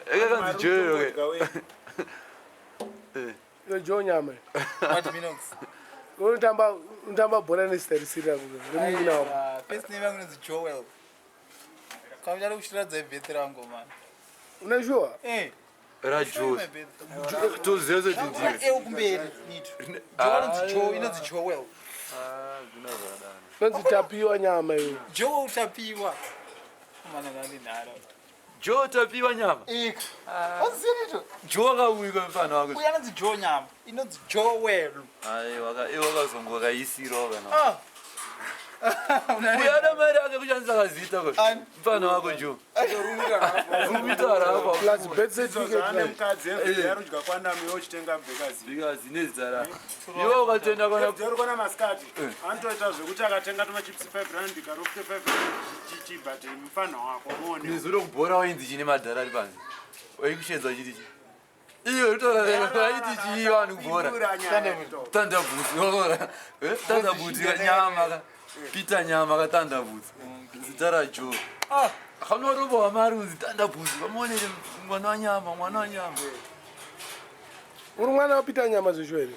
Eka Joel okay. Joel nyama. What minutes? Undamba bora nesitarisira kuno. First name yangu ni Joel. Kamjalo kushiraza Wedzera ngoma. Unajua? Era Joel. Tuzezo tindiwe. Ukumberi Nito. Joel ni Joel, inozi Joel. Gunazadana. Nonzi Tapiwa nyama hiyo. Joel Tapiwa. Mana nani naro. Joel Tapiwa nyama. Wazirito. Joel uiko mfano wako. Uyanozi Joel nyama. Inozi Joel. Ayi waka zongo kaisiro kana. Ah. Uyana mara akakushanisa kazita kwa. Mfano wako Joel. Rumita hapo. Plus bet certificate. Ane mukadzi yaro chikakwanda miyo chitenga mbekazi. Bikazi nezara. Iwo ukatenda kana Yaro kana maskati. Antoita zvekuti akatenga toma chips 5 rand karofte 5 rand chichibhate mfano wako muone. Nizuro kubhora wainzi chine madhara ari panze. Waikushedza chiti chi. Iyo utora raiti chi vanhu kubhora. Tanda bhuti wakora. Tanda bhuti nyama. Pita nyama katanda bhuti. Zitara jo. Khanorobo wamaruzi tanda bhuti. Vamonere mwana wa nyama, mwana wa nyama. Uri mwana wapita nyama zvoshwere?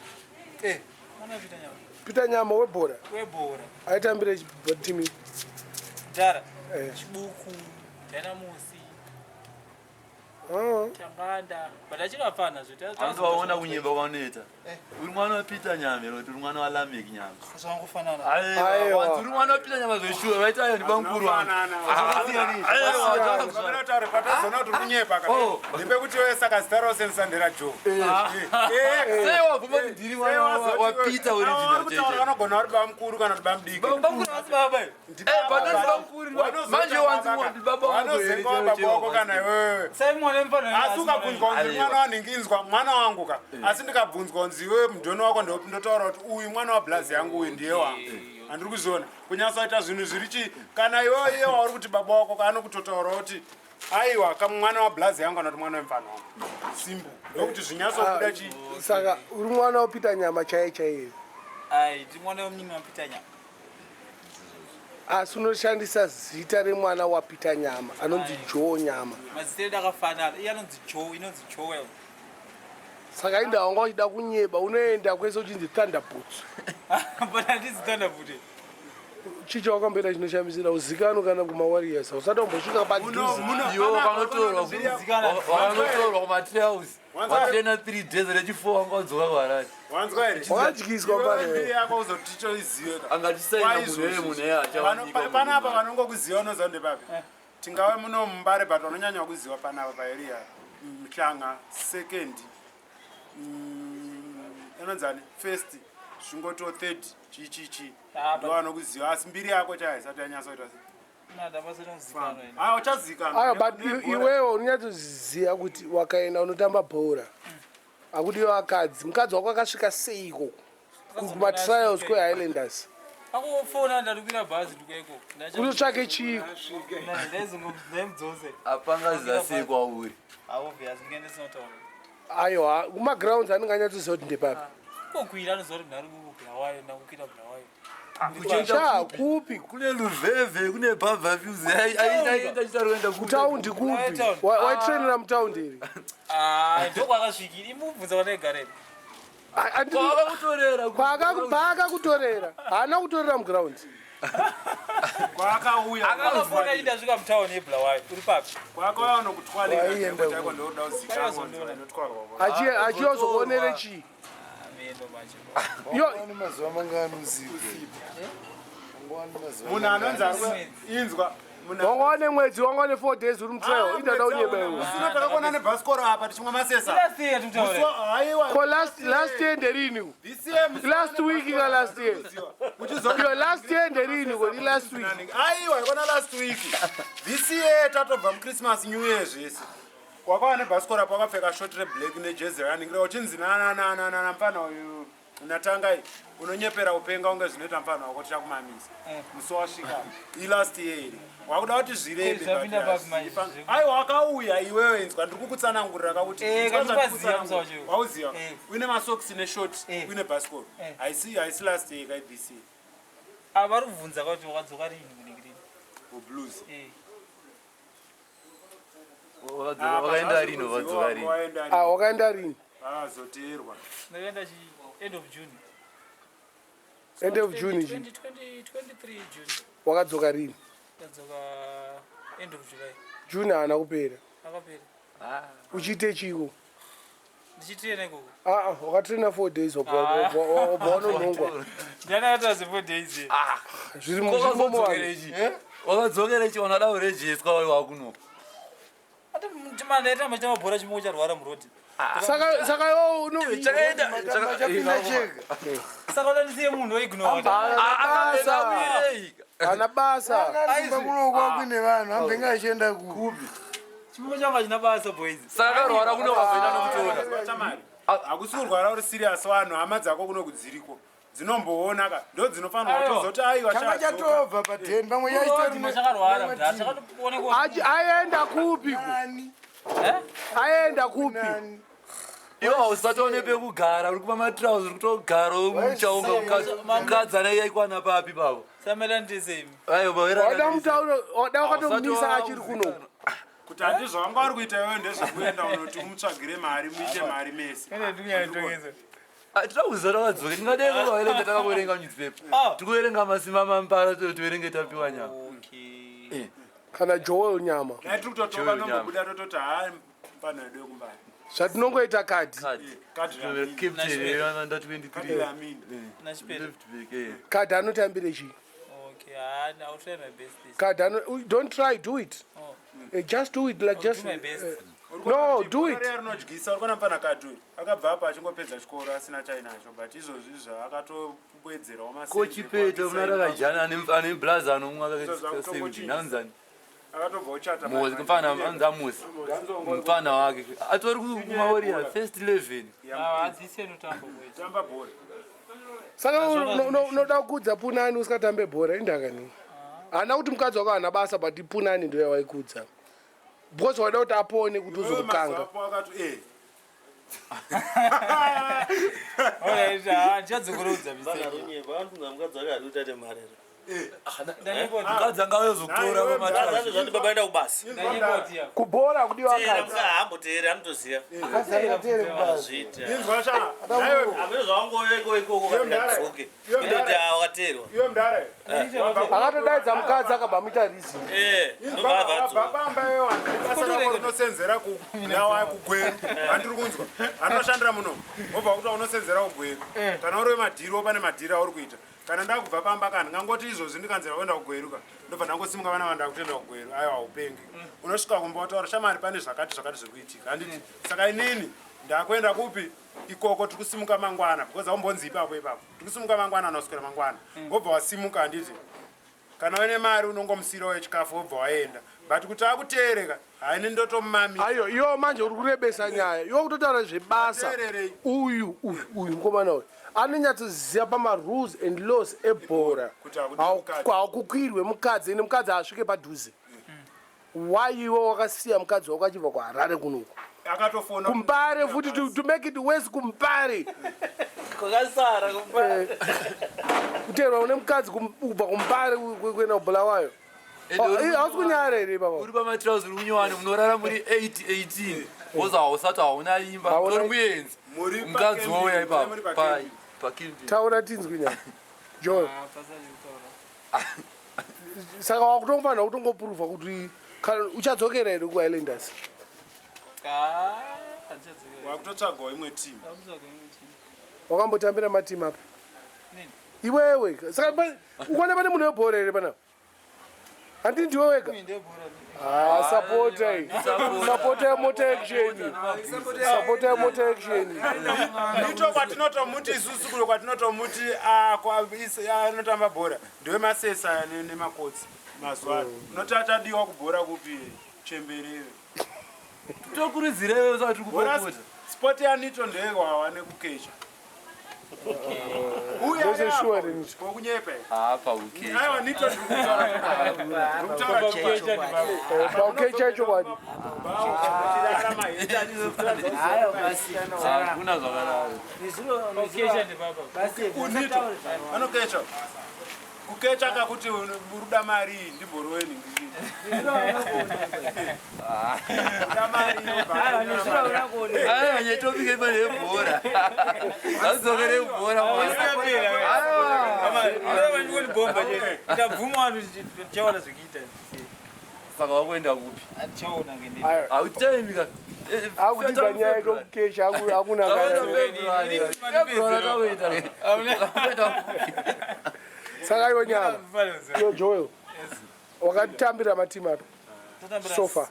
Mwana wapita nyama. Pita nyama webhora? Webhora. Aitambire timi? Dara. Chibuku. Dynamosi. Changanda. Badachirafana zvita. Anzwaona kunyemba kwanoita. Uri mwana wapita nyama ero, uri mwana wa Lamek nyama. Zvangofanana. Aiwa, uri mwana wapita nyama zveshuwa, vaita ayo ndipamukuru wangu. Aiwa, zvamira tauri patazona kuti kunyepa kana. Ndipekuti wewe saka zita rose nsandera Jo. Sewa kuma ndiri mwana wapita original cheche. Vanogona vari bamukuru kana kuti bamudiki. Bamukuru asi baba. Patasi bamukuru. Manje wanzi baba wangu. Vanozenga baba wako kana iwewe. Asi ukabvunzwa kunzi mwana wanhinginzwa mwana wangu ka. Asi ndikabvunzwa kunzi iwe mudhoni wako ndotaura kuti uyu mwana wablazi yangu uyu ndiye wangu. Handiri kuzviona. Kunyasaita zvinhu zvirichi kana iwe wauri kuti baba wako kaanokutotaura kuti aiwa kama mwana wablazi yangu kana kuti mwana wemfano wangu. Simple. Ndokuti zvinyatsobuda chi. Saka uri mwana wapita nyama chaiye. Ai, ndi mwana womnyima wapita nyama. Asi unoshandisa zita remwana wapita nyama anonzi Joel nyama. Mazita edu akafanana. Iye anonzi Joel, inonzi Joel. Saka inda wanga uchida kunyeba unoenda kwese uchinzi Thunderbolts. But handisi Thunderbolt. Chicho wakamboita chinoshamisira uzikano kana kumawarriors usatombosvika padhuze. Yo vanotorwa kumatrails. Watrena 3 days rechi4 wanga wadzoka kuHarare. Wanzwa here? Wakadyiswa pare. Mbiri yako uzoti choiziwe. Angatisaina munhu achawanika. Panapa vanongokuziva unoziva ndepapi. Tingave muno mumbare but vanonyanya kuziva panapa paarea. Mhlanga second. Anonzani first. Zvingotoo third chichichi. Ndovanokuziva asi mbiri yako chaisati yanyatsoita sei. Ayo but iwewe unyatsoziva kuti wakaenda unotamba bhora. Akudiwa akadzi. Mukadzi wako akasvika seiko kumatrials kweHighlanders. Akufona ndarukwira bhazi ndikeko. Unotsvake chiko. Ndezingomudzoze. Apanga sei kwauri. Obvious ngendesotaura. Aiwa, kumagrounds andinganyatsiziva kuti ndepapi. Kokwira anozoti ndari kuBulawayo ndakukwira Bulawayo. Kuchecha kupi? Kune Luveve, kune Bava Views. Aita chitaroenda kutaundi kupi? Waitrainera mutaundi iri? Ndokwakasvikira. Imubvunza kwandaigarira. Kwakakutorera. Kwakakutorera. Haana kutorera muground. Kwakauya. Akafona ndasvika mutauni yeBulawayo. Uri papi? Kwakauya nokutwalika. Kwako ndoda uzikana. Achiyozokuonere chii? Yo, mazuva mangano usiku. Munhu anonzi inzwa. Wangone mwedzi, wangone 4 days uri mutrail. Indada unyebewe. Sino takakona nebhasikoro apa tichimwa masesa. Ko last year nderini? Last week ka last year. Yo last year nderini ko last week. Aiwa yakona last week. This year tatobva muChristmas New Year zvese. Kwakawa nebhasikoro apa wakapfeka short black nejezi yaningira uchinzi na mfana uyu unatanga unonyepera upenga unge zvinoita mfana wako tichakumamisa. Musi wasvika. Last year. Wakuda kuti zvirebe aiwa wakauya iwewe inzwa ndiri kukutsanangurira kuti wauziva uine masokisi neshoti uine bhasikoro haisi last year kaibc vari kubvunza kuti wakadzoka rini kunenge rini blues wakaenda rino vadzoka rini wakaenda rini zoteerwa Ndakaenda end of June. end of June 23 June. wakadzoka rini Ndadzoka end of July. June haana kupera Akapera. uchiite chiko Ndichitraina ikoko. wakatraina 4 days wabanonhongwa Ndanaita 4 days. zviri muzvimomowarechi wakadzokera chi wanada kurejeswa wakuno Ati mtimanaita machama chimwe charwara murodhi. saka chakaenda Saka ndandisiye munhu weignore. ana basa kunokwakune vanhu ambenga achienda kupi Chimwe changa china basa boys. saka karwara kuno wabvena nokutora chamari hakusi kurwara uri serious vanhu hama dzako kuno kudziriko dzinomboona ka ndo dzinofanirwa kutozoti aiwa changa chatobva pateni pamwe Chimwe chakarwara mudhara chakatoonekwa. aenda kupi aenda kupi iwo hausatoone pekugara uri kupa matrauzi uri kutogara muchaunga mukadzana yaikwana papi pavo Samela ndisemi. wada mutauro wada wakatomisa achiri kuno kuti handizvo vanga vari kuita iwe ndezvekuenda unoti umutsvagire mari muite mari mese tirakuziva takadzoka tingadekuvaverenga takaverenga newspaper tikuverenga masima mampara toverenge tapiwa nyama kana Joel nyama dai tiri kutotoka nombobuda tototi haa mfanha yedu yekumbari zvatinongoita kadi captainanda 23 kadi anotambire chii Okay, I'll try my best this. kadi don't try do it just do it like just do my best. no do it rinodyisa uri kuona mfanha kadui akabva apa achingopedza chikoro asina chainacho but izvozvi akatowedzerawo kochipeta muna rakajana ane blazi anomwe akakaanzani akatobva uchata mfana anza musi mfana wake atori kumaoriya first 11 Adzise notamba boys. tamba bhora saka unoda kukudza punani usikatambe bhora indakani hana kuti mukadzi wako hana basa but punani ndo yawaikudza because wada kuti apone kuti uzokukanga Alright, ndichadzokorudza mistake. mukadzi angayozokutora pamatrauzi babaenda kubasi kubhora kudiwa akadzi hamboteeri anotoziva akazaikatere kubasa amezvawangovekoikoko indoti wakateerwa iyo mdare akatodaidza mukadzi akabva muita rizi bamba unosenzera kuyawa kugweru handiri kunzwa anoshandira muno obva kuti unosenzera kugweru kana uri wemadhiri pane madhiri auri kuita kana ndakubva pamba kana ndingangoti izvozvi ndikanzira kuenda kugweruka ndobva ndangosimuka vana vanda kutoenda kugweru aiwa haupengi unosvika kumbotaura shamari pane zvakati zviri kuitika handiti saka inini ndakuenda kupi ikoko tiri kusimuka mangwana because aumbonzi ipapo tiri kusimuka mangwana anoswera mangwana wobva wasimuka handiti kana une mari unongomusirawo yechikafu wobva waenda but kuti akuteereka haini ndotomumami aiyo iwo manje uri kurebesa nyaya iwo kutotaura zvebasa uyu mukomana uyu anonyatsoziva pamarules and laws ebhora hakukwirwe mukadzi ende mukadzi asvike padhuze why iwo wakasiya mukadzi wako achibva kuharare kunoku akatofona kumbare futi to make it worse kumbare kwakasara kuteerwa une mukadzi kubva kumbare kuenda kubhulawayo hausi kunyara here baba uri pamatrauzi uri kunyowani munorara muri 818 woza hausati hauna imba tori muenzi mukadzi wauya ipapo taura tinzwi nyaya Joel saka wakutongofanira kutongopruvha kuti uchadzokera here kuislanders wakutotsvagawo imwe timu wakambotambira matimu apa iwewe saka ukaona pane munhu webhora here panapa handii ndiwe wega sapota yemotor action Nito kwatinotomuti isusu kulo kwatinotomuti anotamba bhora ndewe masesa nemakotsi mazuva ano unoti achadiwa kubhora kupi chemberere tokurudzirewe usati kupopota sport yanito ndeyewawa nekukecha uyaokunyepa aiwa nito paukecha icho kwadi kuna zvakararo unito anokecha kukecha kakuti ruda mari ndimboroweni Nyetopike imwe yebhora. Azokere bhora. Saka wakuenda kupi? Hautemi ka. Akutika nyaya yekukesha hakuna saka iwe nyama. Yo Joel. Wakatambira matimu api? Sofa.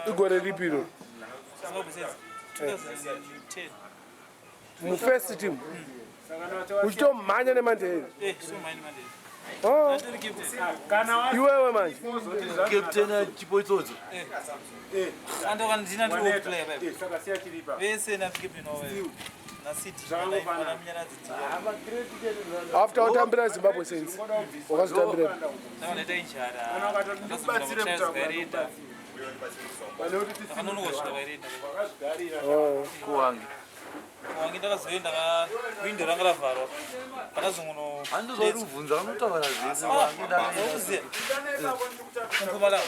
Igore ripiro. Mufirst team. Uchitomhanya nemandei. Oh. Iwewe manje. Captain Chipoitsozo. Andokandina ndi player baba. Vese na captain owe. Na City. After utambira Zimbabwe Saints. Wakazitambira. Naoneta injara. Anobatsire mutagwarita. Anonokusvika vairenda. Oh. Kuwangi. Kuwangi ndakazoenda windo ranga ravharwa. Pakazongono. Andozori ubvunza unotaura zvese kuwangi ndakaenda. Mukubala.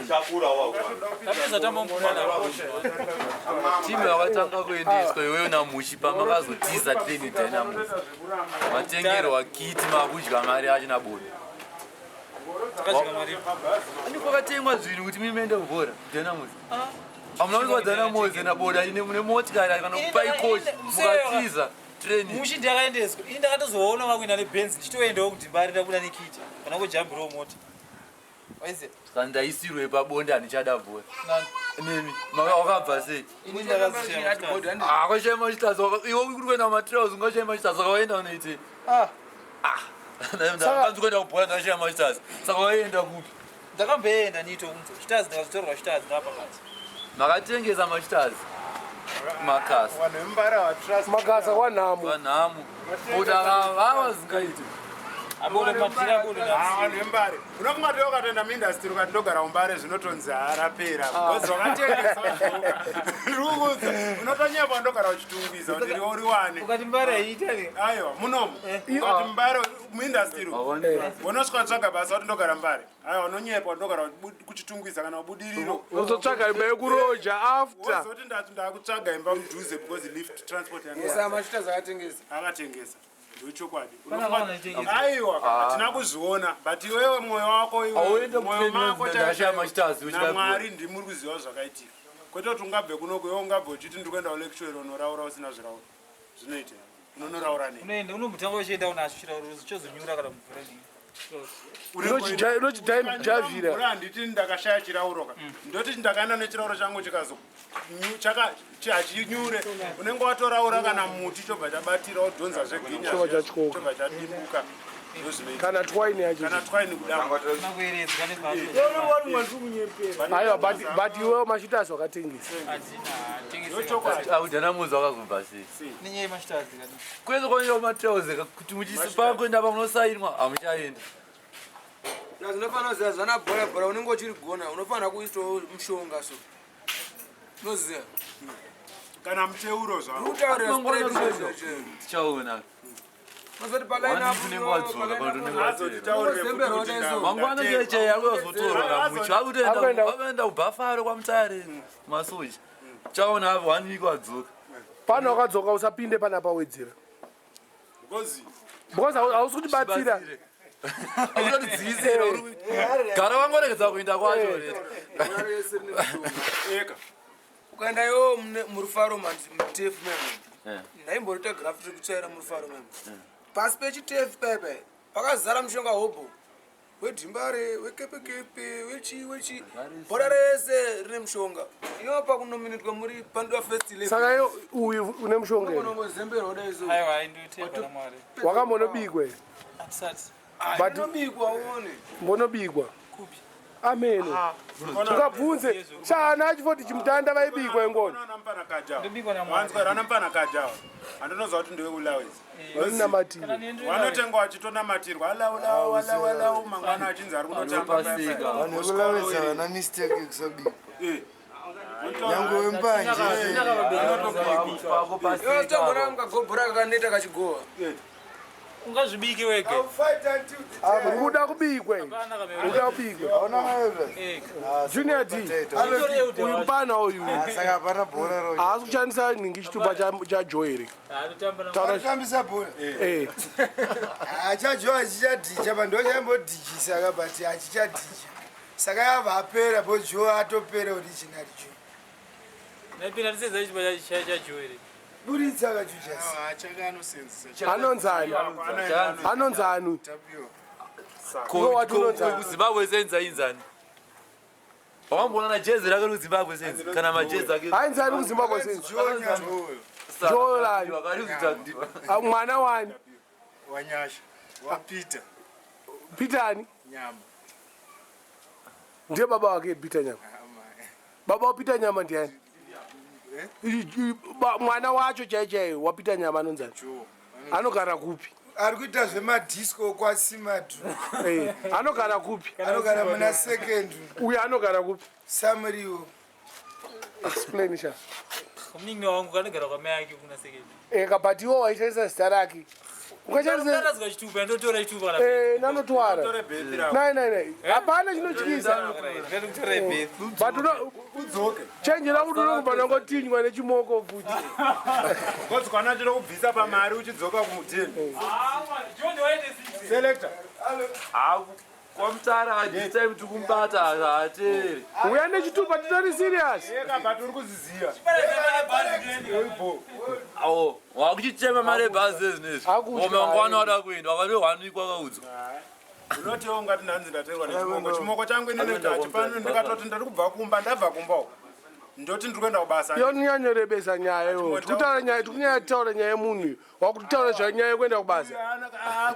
Shakura wao. Tapeza tamba mukubala. Timu yakatanga kuendeswa iweyo namushi pamakazotiza Training Dynamos. Matengero wakiti makudya mari achina bodi. Takadya mari. Ani kwakatengwa zvinhu kuti muende kubhora Dynamos. Hamuna kuti Dynamos na boda ine mune motikari kana kupai coach mukatiza training. Mushi ndakaendeswa. Ini ndakatozoona vakuenda neBenz ndichitoendawo kuti mbari ndabuda nekiti. Kana kujambirawo mota. Waize. Kandaisirwe pabonde anichada bhora. Nemi wakabva sei? Ini ndakazishaya Akashaya machitazi iwe uri kuenda matrails ungashaya machitazi wakaenda unoite. Ndakanzi kuenda kubhora ndashaya machitazi. Saka waenda kupi? ndakamboenda Nito kunze. Chitazi ndakazotorwa chitazi ndapakati. Makatengesa machitazi. Makasa. Wanembara wa trust. Makasa wanhamu. Vanhamu. Udakava zingaite. Abone matira bone na. Wanembare. Unokumati wakatoenda muindustry ukatindogara umbare zvinotonzi harapera. Because wakatengesa. Rukuzi. Unotonyepa ndogara uchitungisa kuti uri wane. Ukati mbare aita ne. Aiwa, munomu. Ukati mbare muindustry. Unosvika tsvaga basa kuti ndogara mbare. Aiwa, unonyepa ndogara kuchitungisa kana ubudiriro. Uzotsvaga imba yekuroja after. Wazoti ndakutsvaga imba mudhuze because lift transport yangu. Esa machitazi akatengesa. Akatengesa. Ndochokwadi. Kana Aiwa, hatina kuzviona, but iwewe mwoyo wako Auende mwoyo wako ndashaya machitazi uchida. Mwari ndimuri kuziva zvakaitika. Kwete kuti ungabve kunoko iwe ungabve uchiti ndikuenda kulecture unoraura usina zvirauro. Zvinoita. Unonoraura nei? unoenda unombotanga uchienda unacho chirauro chozonyura kana mvura nei. Unochidhaivhira. Mvura handiti ndakashaya chirauroka. Ndoti ndakaenda nechirauro changu hachinyure. Unenge watoraura kana muti chobva chabatira wodhonza zveginya. Chobva chadimuka. Kana twaini yacho. Kana twaini kudamba. Nakueredzwa nepapo. Aiwa, but iwewe machitazi wakatengesa. Dynamos wakazobva sei? Nenyaya machitazi kana. Kwese kwaenda matrails kuti muchisipa kuenda pamunosainwa hamuchaenda. Zvinofanira kuziva zvana bhora unenge uchirigona unofanira kuisawo mushonga so. Unoziva? Kana muteuro zvavo. Tichaona. Mazoti palaina mangwana ngeche yakuzotorwa muchi akuenda kubhafaro kwaMutare masoja. Tichaona hapo 1 week wadzoka. Pano wakadzoka usapinde panapa Wedzera. Because hausi kutibatsira. Akutotidzivisa gara wangoregedza kuenda kwacho. Eka. ukaendayo murufaro mutefu memo. Ndaimboita graft rekutsvaira murufaro memo. Pasi pechitefu pepe pakazara mushonga hobo. Wedhimbare, wekepekepe, wechi. Bhora rese rine mushonga. Inopa kunominitwa muri pandwa first level. Saka iyo uyu une mushonga ere. Unombozembera udaizo. Aiwa aindoitepa na Mwari. Wakambonobikwe. Atisati. But Inobikwa uone. mbonobikwa. Kupi. Amene. Tukabvunze chana chifoti chimutanda vaibikwa engoni. Ndobikwa na Mwari. Wanzwa ranampana kajawa. Andinoziva kuti ndiwe ulawezi. Vaninamatira. Vanotengwa vachitonamatira alawu mangwana achinzi ari kunotamba. Vanulaweza vana mistake kusabika. Yangu wembanje. Yotogona mukagobhora kakaneta kachigowa. ungazvibike wege kuda kubikwe kuda kubikwe junior d uyu mupana uyu haasi kushandisa ningi chitupa chajoeri atambisa bhora achajoa chichadhicha vanhu vachambodhijisa ka but achichadhija saka yabva apera bo jo atopera original jo napinda tisedza chipa chajoeri buritsa kachujasi anonzanu kuzimbabwe senza inzani wamboona na jezi rake kuzimbabwe senzi kana majezi ake ainzani kuzimbabwe senzi joel mwana wani wanyasha wapita pitani nyama ndiye baba wake pita nyama baba wapita nyama ndiani mwana wacho chaichaiwo wapita nyama anonzani anogara kupi ari kuita zvemadisco kwasimatu anogara kupi anogara muna second uyo anogara kupi samriwo explainisha muningi wangu kanogara kwamai ake kuna second kabati iwo waishaisa zita rake ukashandisa chitupa ndotora chitupa nanotwara nai hapana chinotyisa chenjera kuti unokubva nangotinywa nechimoko futi kodzikwana chinokubvisa pamari uchidzoka kumuteni selector kwamutara adita kuti kumbata ateri uya nechitupa titori serious but uri kuziziya awo wakuchitema mari ebhazi ezvinezvi ome wangwana wada kuenda wakanohwanikwa kaudzwa unotiwo ungati nhanzi ndaterwa nechimoko chimoko changu inenechipano ndikatoti ndari kubva kumba ndabva kumbawo ndoti ndiri kuenda kubasa yonyanyorebesa nyaya iwo tikunyataura nyaya yemunhu wakutitaura zvanyaya yekuenda kubasa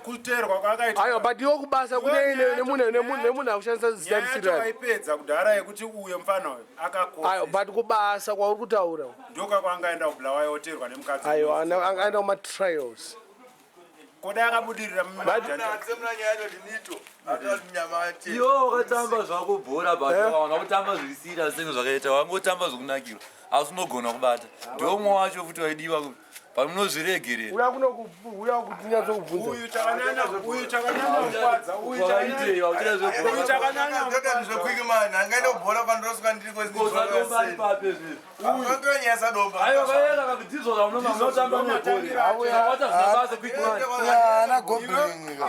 kuteerwa kwakaita aiwa but iwo kubasa kune nemunhu akushandisa zita risiriaipedza kudhara yekuti uyo mufana uyo aiwa but kubasa kwauri kutaura ndokakwangaenda kubulawa yoteerwa nemukadzi aiwa angaenda kumatrials koda yakabudirira iwo wakatamba zvako bhora but waona kutamba zvirisira senge zvakaita wangotamba zvokunakirwa asi unogona kubata ndomwe wacho futi waidiwa pamunozviregerera uya kutinyatsobvunza uyu chakanyanya kukwadza uyu chakanyanya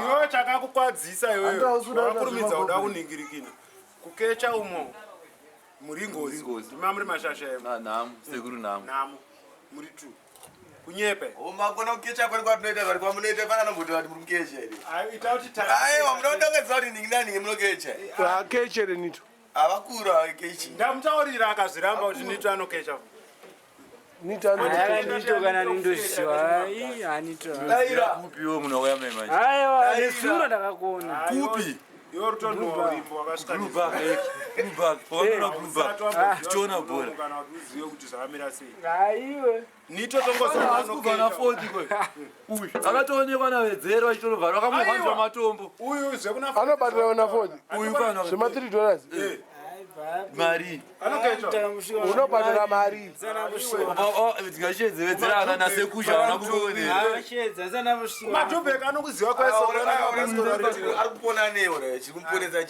iwe chakakukwadzisa iweyo wakakurumidza kuda kuningirikina kukecha umo muri ngozi ima muri mashasha namu sekuru namu muri tu kunyepe makona kukecha kwari kwatinoita vari kwamunoita fana nomboto vati muri mukecha here ita kuti aiwa munodongedza kuti ningi munokecha kechere Nito avakura kechi ndamutaurira akazviramba kuti Nito anokecha Nito kana nindozviziva Tyre kupiwo munhu wauya maimanje aiwa nesura ndakakona kupi iwe rutonwa uripo wakasvika tichiona bhora kana kuti uzive kuti zvamira sei aiwe Nito tongozana 40 kwe uyu akatoonekwa naWedzera vachitorobva vakamuhanzva matombo uyu zvekuna anobatirawo na 40 uyu kana zvema $3 mari unobatira mari tikashedze Wedzera akana sekusha vana kuonera matobheka anokuziva ari kupona newo chiri kumuponesa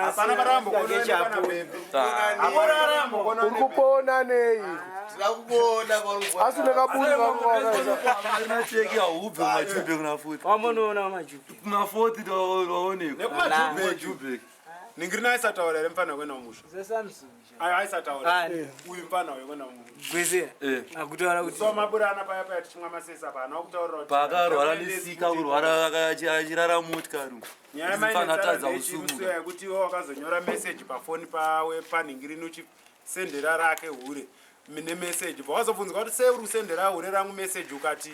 hapana uri kupona nei tirakuona asi nekaburi vanateki haubve kumajubhe kuna 40 wambonoona majupi kuna 40 waonekwa ningiri naisataura here mfana wena umusha aisataura uyu mfana wena Gweja akutaura kuti so maburana paya paya tichimwa masesa pana wakutaura pakarwara nesika kurwara achirara motikari nyaya mainetadza uchirusuya yekuti iwo wakazonyora meseji pafoni pawe panhingirini uchisendera rake hure nemeseji pawazobvunzwa kuti sei uri kusendera hure rangu meseji ukati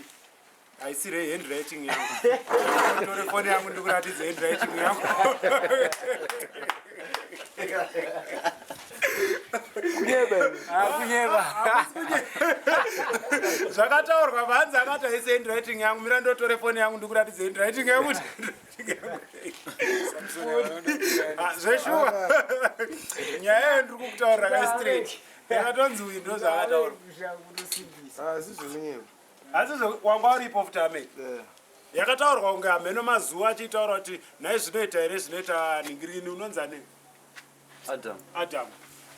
haisiri handwriting yangu tore foni yangu ndikuratidze handwriting yangu kunyeba zvakataurwa panzi akati haisi handwriting yangu mira ndotore foni yangu ndikuratidze handwriting yangu zveshuwa nyaya yayo ndiri kukutaurira kaistraight yakatonzi uyu ndo zvakataurwa asi wanga uripo futi ame yakataurwa kunge hameno mazuva achitaura kuti nai zvinoita here zvinoita ningirini unonzane Adam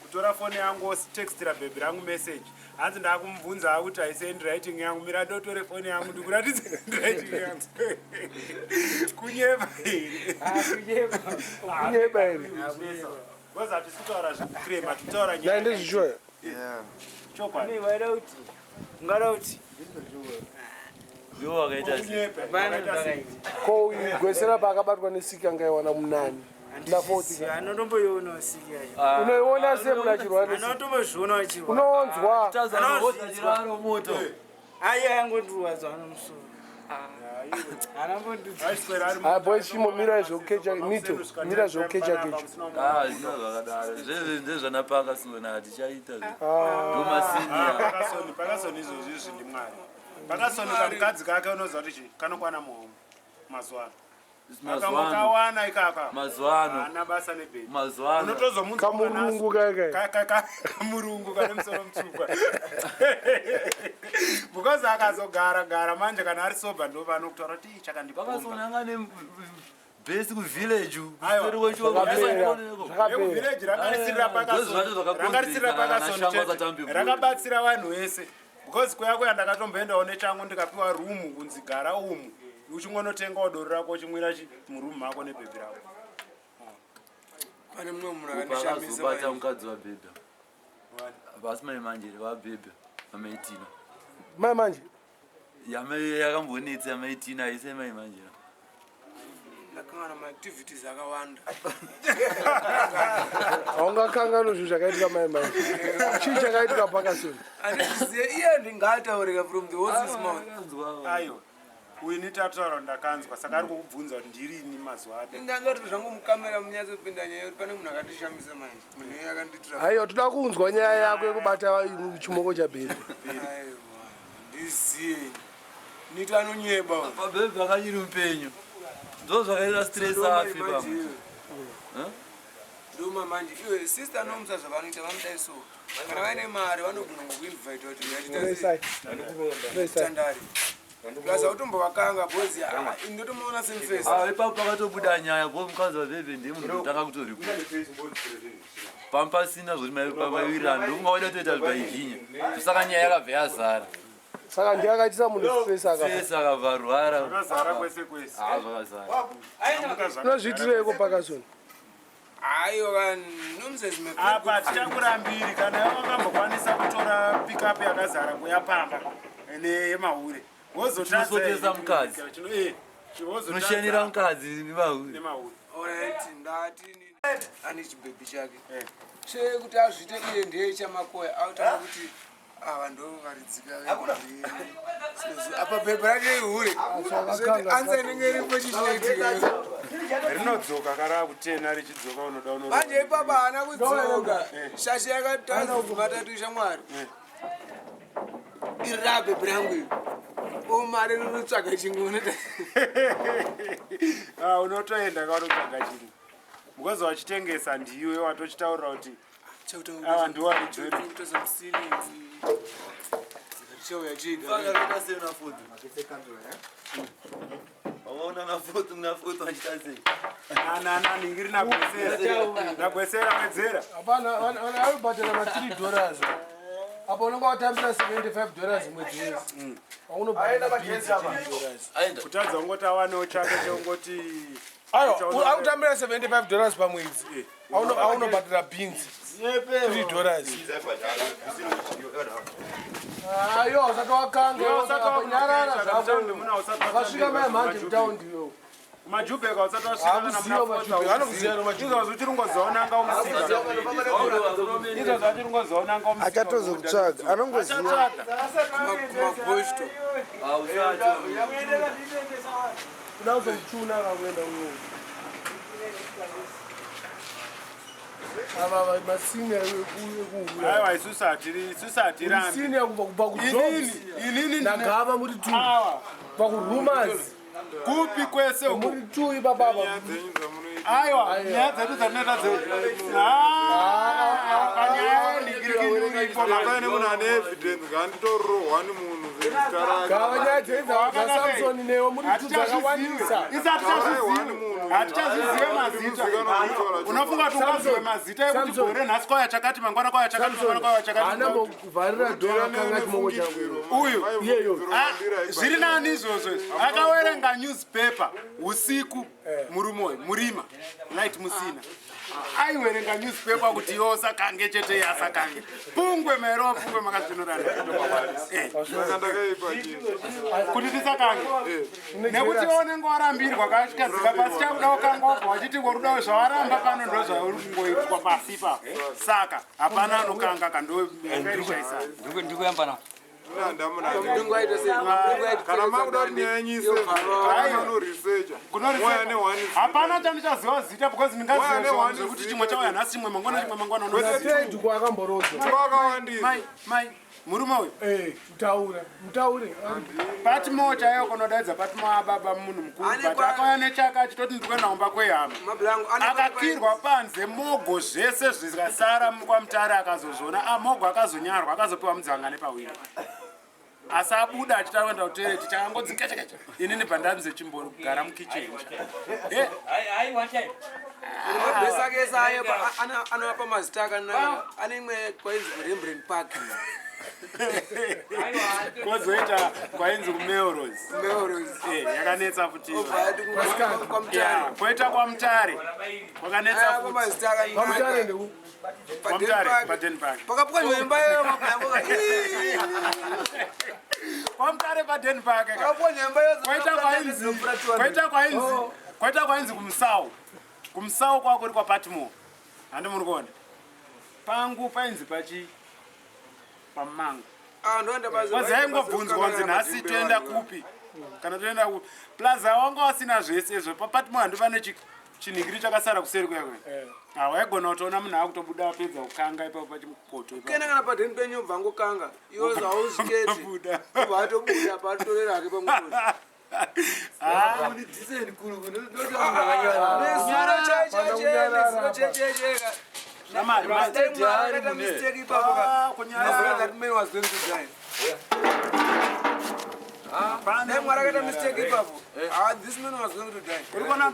kutora foni yangu ositextira bhebhi rangu message hanzi ndakumubvunza kuti haisi handwriting yangu mira ndotore foni yangu ndikuratidze handwriting yangu kunyeba here because hatisitaura zvikrema titaura nyaya ndezvishoya chokwadi ungarauti ko Gwezera paakabatwa nesiki angaiwana munani anotomboiona siki yacho unoiona sei muna chirwara anotombozviona chirwara unoonzwa aiya yangondirwadza anomusoro boy chimo mira zvokecha Nito mira zvokecha kecho ndezvana Pakerson hatichaita Pakerson izvozvi izvi ndimwari Pakerson kamukadzi kake unoziva kuti kanokwana muhomo mazuva akawana ikaka ana basa nebheni kamurungu kamurungu kane musoro mutsvuka because akazogara manje kana ari soba ndo vanokutaura kuti chakandipomba besi kuvillage village rangarisirira Pakerson rakabatsira vanhu vese because kweyako yandakatomboendawo nechangu ndikapiwa rumu kunzi gara umu uchingonotenga doro rako uchimwira murumu mako nebhebhi rako pane mumwe munhu akandishamisa mukadzi wabhebha basi mai manje vabhebha amaitina mai manje yakambonetsa amaitina aise mai manje ndakangana maactivities akawanda haungakangano zvinhu zvakaitika mai manje chii chakaitika Pakerson andizive iye ndingataurika from the horse's mouth ayo uyu nitataura ndakanzwa saka ari kukubvunza kuti ndirini mazuva acho ndangati zvangu mukamera munyatsopinda nyaya kuti pane munhu akandishamisa manje munhu iye akanditira aiwa toda kunzwa nyaya yako yekubata chimoko chabhebhi ndizive Nito anonyeba pabhebhi akanyiri upenyu ndo zvakaita stress afi pamwe ndoma manje iwe sister nomusa zvavanoita vanodai so kana vaine mari vanogona ngokuinvita kuti yachitandari kaza utombovakanga bozi ndotomaona semufesa ipapo pakatobuda nyaya bo mukadzi wabhebhe ndiye munhu kutanga kutorikuta pampasina zvoti maiwirana ndokungawaida kutoita zvibaiginya saka nyaya yakabva yazara saka ndiye akaitisa munhu stress akabva arwara zvakazara kwese kwese zvakazara unozviitireiko Pakerson aiwa nomusezime apa tichakurambiri kana wakambokwanisa kutora pickup yakazara kuyapamba neyemahure wozotesa mukadzi unoshanira mukadzi nemahure ndati ane chibhebhi chake chekuti azviite iye ndiye chamakoya autanga kuti ava ndo varidzika apa bhebhi rake ihure anza inenge iripo chichaitika rinodzoka kara kutena richidzoka unoda manje ipapa haana kudzoka shasha yakatazimatatu shamwari iri rabhebhi rangu iri omari rinotsvaga chingoni unotoenda kaunotsvaga chingu mukozi wachitengesa ndiwe watochitaurira kuti ava ndiwaridzori ningiri nagwesera Wedzera aibatana ma$3 apa unenge watambira $75 mwedzi wese kutadza ungoti awanewo chake cheungoti akutambira $75 pamwedzi aunobatira beans $3 ayo usati wakanganyarara zvako akasvika mai manje mutaundiyo majubheka usati wasvika uchiringozaonanga umusika achatozokutsvaga anongoziva kumagosto kuda kuzomuchuna akakuenda uno ava masinia aiwa isusu hatirirambi kubva kujobs nagava muri tu pakurumazi kupi kwese muri tu ipapapa aiwa nyaya dzedu dzatinoita panyaya ningirikinduri ipo makaine munhu ane evidence nganditorohwa nemunhu Samson newe muri dzakawandisa. hatichazvizive mazita unofunga tungazive mazita ekuti gore nhasi kwaya chakati mangwana kwaya chakati Ana mbovharira dhora kanga chimoko changu. uyu zviri nani izvozvo akawerenga newspaper usiku murima light musina aiwerenga newspaper kuti iwo sakange chete yasakange pungwe mero pungwe makazvinorana kuti tisakange nekuti onenge warambirwa kachikadzika pasi chakuda ukangobva wachiti worudawo zvawaramba pano ndo zvauri kungoitwa pasi pa saka hapana anokanga kandoerishaisana ndikuyamba na kana makuda kuti nyanyise hapana chandichaziva zita because ndingaziva zvekuti chimwe chauya nhasi chimwe mangwana mai murume uyu patimo chaiyo kunodaidza patimo ababa munhu mukuru but akauya nechaka achitoti ndikuenda kumba kwehama akakirwa panze mogo zvese zvikasara kwamutare akazozvona mogo akazonyarwa akazopiwa mudzanga nepawiri asi abuda achitaenda kutoireti chakangodzingechekeche inini bhandanzi chimbogara mukicheni besakesa anapa mazita akanaka ane imwe kwainzi kurembren park kozoita kwainzi kumelrose yakanetsa futi koita kwamutare kwakanetsa pakapwanywa imba iyoyo kwamutare padenpark kwaita kwainzi kumsau kwako uri kwapatimo handi muri kuona pangu painzi pamango kwazaingobvunzwa nzi nhasi toenda kupi kana toenda kupi plaza wanga wasina zvese izvo papatimo handi pane chinhingiri chakasara kuseri kwekwe waigona kutoona munhu akutobuda apedza kukanga ipapo pachipoto kena kana padheni penyu ubva ngokanga iwo zvauzviketi ubva atobuda patorera hake pamukosi Mwara akaita mistake ipapo. This man was going to die. Urikona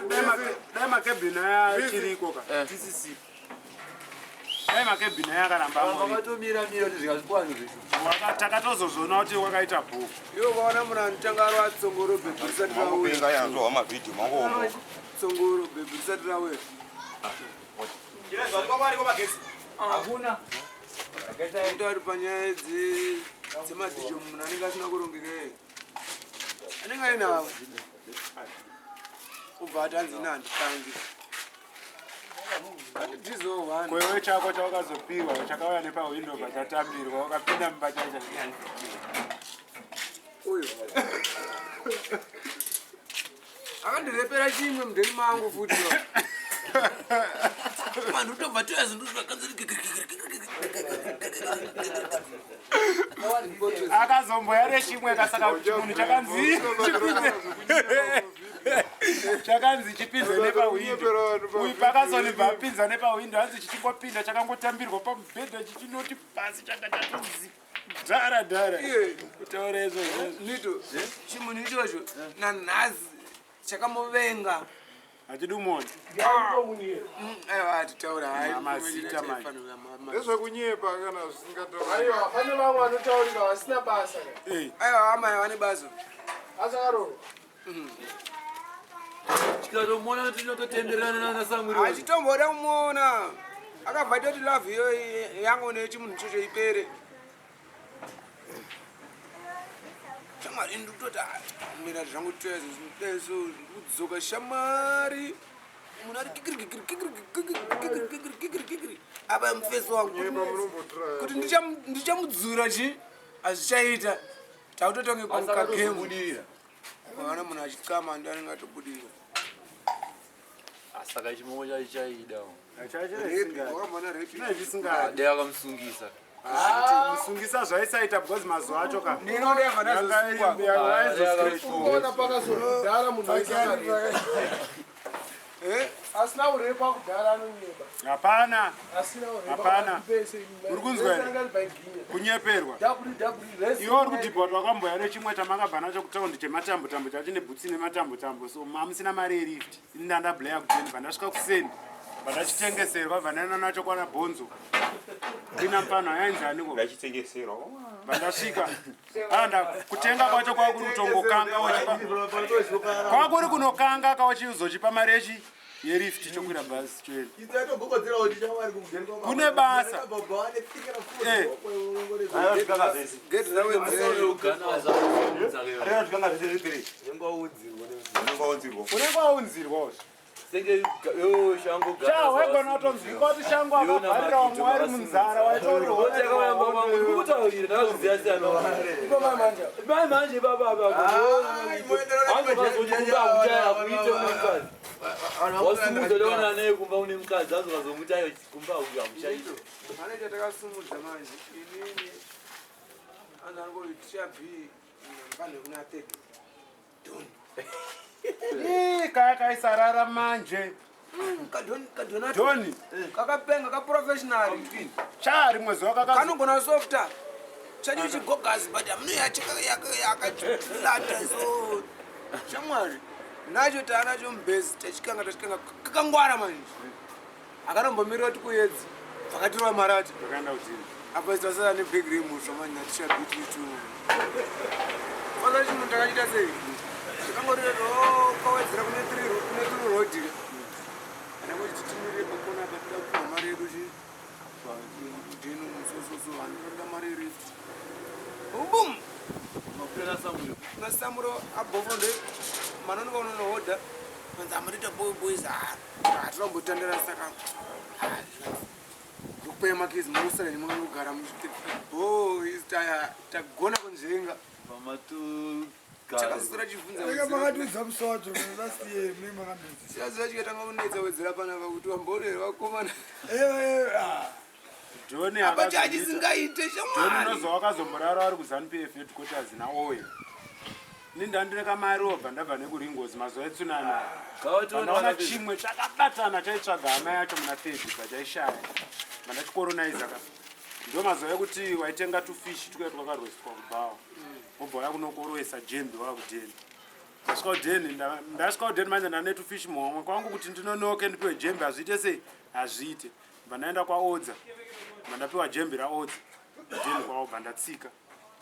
dai makebhina yachiriko ka TCC. Dai makebhina yakaramba wakatomira mira zvikazikwanyo zvisho takatozozvona kuti wakaita bhuku iwo ukaona munhu anotanga atsongoro bhebhi risati Mangurenje yanzwa mavideo mangomo tsongoro bhebhi risati rawera hakuna utauri panyaya dzemadhijo munhu anenge asina kurongeka anenge ainawo ubva ati hanzi nehandikangi kwewe chako chawakazopiwa chakauya nepahwindo pachatambirwa wakapinda mumba chacha uyu akandirepera chimwe mudheni mangu futi vanhu utobva toya zinhu akazomboyare chimwe kasaka munhu chakanzi chipinze nepahwindo uyu pakazonibva apinza nepahwindo hanzi chichingopinda chakangotambirwa pamubhedha chichinoti pasi changa chatozidhara kutaura izvozvo Nito chimunhu ichocho nanhazi chakamuvenga hachidi umona aiwa atitaura mazita mai ezvekunyepa kana Aiwa, pane vamwe vanotaurira vasina basa. aiwa amai vane basa Asakaro. tikatomona tinototenderana nasamwiri achitomboda kumuona akabva toti lavhu iyo yangu nechimunhu ichocho ipere shamwari ndikutoti mira zvangu tezo ndikudzoka shamwari munhu ari kikirikikiri apa mufesi wangu kuti ndichamudzura chi azvichaita tautotange kwamukagemu kana munhu achikama ndi anenge atobudira saka chimoko chaichaida wakamona repi dai akamusungisa musungisa zvaisaita because mazuva acho Ona pakazodara munhu aisakari. asina urepa kudhara anonyeba. Hapana. Asina urepa. Hapana. Uri kunzwa kunyeperwa. Iwo uri kudhibhoti wakamboya nechimwe chamakabva nacho kutaundi chematambo-tambo chachine bhutsi nematambo-tambo. So mamusina mari yerift. Ini ndandabhuleya kuteni vandasvika kuseni. Vandachitengeserwa vandaenda nacho kwana bhonzo. Ina mfano yainzaniko. Ndachitengeserwa. Vandasvika. Anda kutenga kwacho kwakuri kutongokanga wachipa. Kwakuri kunokanga kawachizochipa mari yechi yerift chokwira bhazi choenda. Kune basa. Unenge waunzirwa. Wegona utonzwika kuti shango akabharira wamwe wari munzara manje wasumudzaleona naye kumba une mukadzi azokazomuti ayo kumba uyu amushaito ane chatakasumudza manje inini anangoti tichabi mbane kuna tegi kaya kaisarara manje kadoni kakapenga kaprofessional chari mwezi kanogona softa chadi chigogazi but amunoyachakayakayakachilata so shamwari nacho taanacho mbezi tachikanga kakangwara manje akanombomirira kuti kuyedzi vakatirwa marati apa sitasara nebig remusva manje natichabititu fana chinhu takachita sei tikangoriro kawedzera kune tiri Roddie anakuti timirire pakona patida kupa mari yedu dino musososo anoda mari yerift bum nasamuro abovonde manonoka unonohodha manzi amarita boys hatirambotandera saka ndokupaya makizi murusaleni mukanogara muchiti boys tagona kunzvenga chakasura chibvunzaziva chikatanga kunetsa Wedzera panapa kuti wambonere vakomana abati achisingaite shamwari wakazomborara ari kuZANU-PF headquarters naowe ini ndandine kamari obva ndabva nekuringozi mazuva etsunami vandaona chimwe chakabatana chaitsvaga hama yacho muna 30 pachaishaya vandachikoroniza ka ndo mazuva ekuti waitenga tufishi tukaita twakarweswa kubhawa obva waya kunokorowesa jembe wakudheni ndasvika kudheni manje ndane tufishi muhomwe kwangu kuti ndinonoke ndipiwe jembe hazviite sei hazviite bva ndaenda kwaodza mandapiwa jembe raodza dheni kwavo bva ndatsika